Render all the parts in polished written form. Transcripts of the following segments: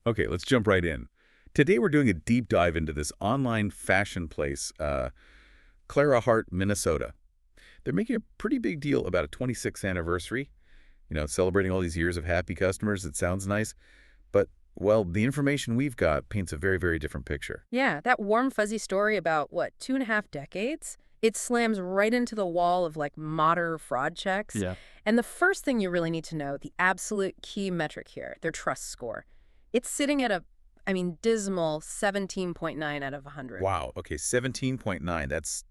Okay, let's jump right in. Today we're doing a deep dive into this online fashion place, Clara Hart, Minnesota. They're making a pretty big deal about a 26th anniversary, celebrating all these years of happy customers. It sounds nice, but, well, the information we've got paints a very, very different picture. Yeah, that warm, fuzzy story about, what, 2.5 decades? It slams right into the wall of, like, modern fraud checks. Yeah. And the first thing you really need to know, the absolute key metric here, their trust score. It's sitting at dismal 17.9 out of 100. Wow, okay, 17.9.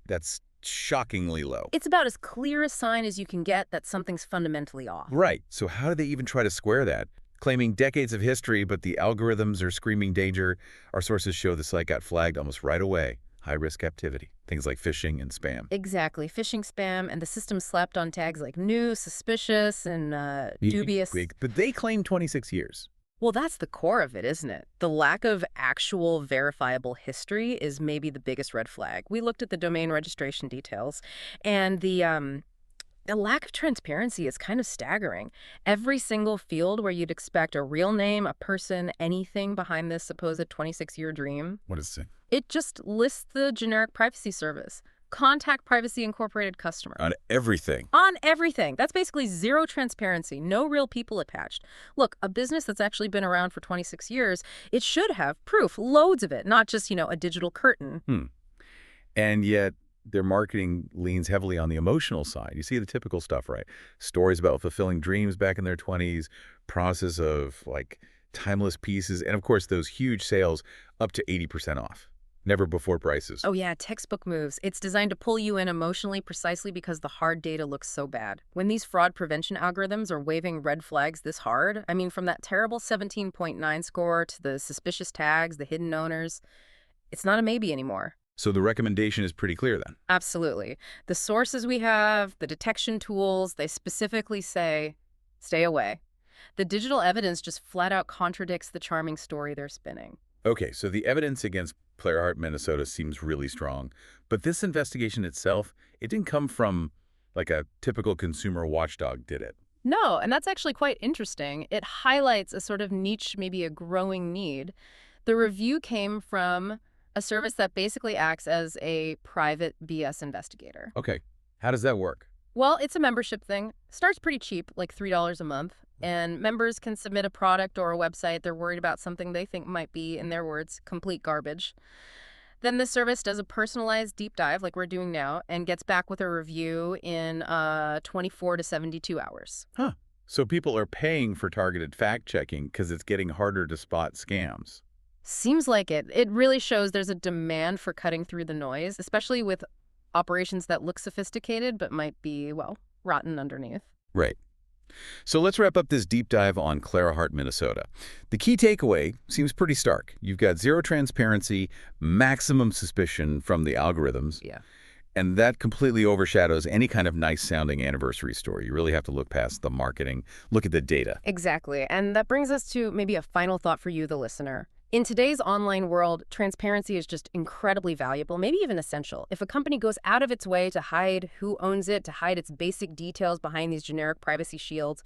That's shockingly low. It's about as clear a sign as you can get that something's fundamentally off. Right, so how do they even try to square that? Claiming decades of history, but the algorithms are screaming danger. Our sources show the site got flagged almost right away. High-risk activity, things like phishing and spam. Exactly. Phishing, spam, and the system slapped on tags like new, suspicious, and dubious. But they claim 26 years. Well, that's the core of it, isn't it? The lack of actual verifiable history is maybe the biggest red flag. We looked at the domain registration details, and the lack of transparency is kind of staggering. Every single field where you'd expect a real name, a person, anything behind this supposed 26-year dream, What does it say? it just lists the generic privacy service. Contact Privacy Incorporated customer. On everything. On everything. That's basically zero transparency, no real people attached. Look, a business that's actually been around for 26 years, it should have proof, loads of it, not just, a digital curtain. And yet, their marketing leans heavily on the emotional side. You see the typical stuff, right? Stories about fulfilling dreams back in their 20s, process of, timeless pieces, and, of course, those huge sales up to 80% off. Never before prices. Oh yeah, textbook moves. It's designed to pull you in emotionally precisely because the hard data looks so bad. When these fraud prevention algorithms are waving red flags this hard, from that terrible 17.9 score to the suspicious tags, the hidden owners, it's not a maybe anymore. So the recommendation is pretty clear then. Absolutely. The sources we have, the detection tools, they specifically say, stay away. The digital evidence just flat out contradicts the charming story they're spinning. Okay, so the evidence against Clara Hart, Minnesota seems really strong. But this investigation itself, it didn't come from a typical consumer watchdog, did it? No, and that's actually quite interesting. It highlights a sort of niche, maybe a growing need. The review came from a service that basically acts as a private BS investigator. Okay, how does that work? Well, it's a membership thing. Starts pretty cheap, like $3 a month. And members can submit a product or a website they're worried about something they think might be, in their words, complete garbage. Then the service does a personalized deep dive like we're doing now and gets back with a review in 24 to 72 hours. Huh. So people are paying for targeted fact-checking because it's getting harder to spot scams. Seems like it. It really shows there's a demand for cutting through the noise, especially with operations that look sophisticated but might be, well, rotten underneath. Right. So let's wrap up this deep dive on Clara Hart, Minnesota. The key takeaway seems pretty stark. You've got zero transparency, maximum suspicion from the algorithms. Yeah. And that completely overshadows any kind of nice-sounding anniversary story. You really have to look past the marketing, look at the data. Exactly. And that brings us to maybe a final thought for you, the listener. In today's online world, transparency is just incredibly valuable, maybe even essential. If a company goes out of its way to hide who owns it, to hide its basic details behind these generic privacy shields,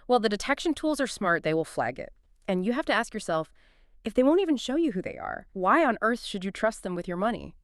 well, the detection tools are smart. They will flag it. And you have to ask yourself, if they won't even show you who they are, why on earth should you trust them with your money?